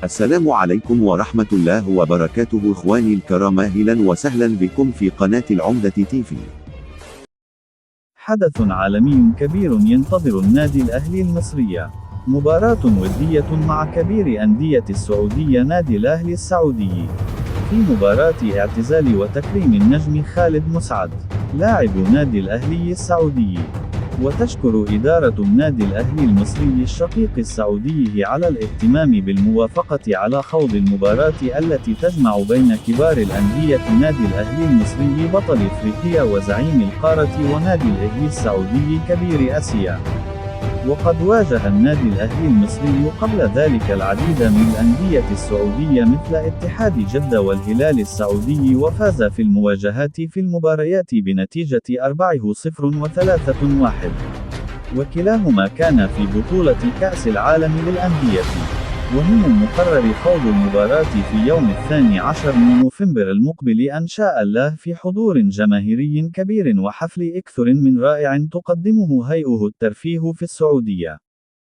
السلام عليكم ورحمة الله وبركاته إخواني الكرام، أهلا وسهلا بكم في قناة العمدة تيفي. حدث عالمي كبير ينتظر النادي الأهلي المصري. مباراة ودية مع كبير أندية السعودية نادي الأهلي السعودي، في مباراة اعتزال وتكريم النجم خالد مسعد لاعب نادي الأهلي السعودي. وتشكر إدارة النادي الأهلي المصري الشقيق السعودي على الاهتمام بالموافقة على خوض المباراة التي تجمع بين كبار الأندية نادي الأهلي المصري بطل إفريقيا وزعيم القارة ونادي الأهلي السعودي كبير آسيا. وقد واجه النادي الأهلي المصري قبل ذلك العديد من الأندية السعودية مثل اتحاد جدة والهلال السعودي، وفاز في المواجهات في المباريات بنتيجة 4-0 و3-1، وكلاهما كان في بطولة كأس العالم للأندية. ومن المقرر خوض المباراة في يوم 12 من نوفمبر المقبل إن شاء الله في حضور جماهيري كبير وحفل أكثر من رائع تقدمه هيئة الترفيه في السعودية.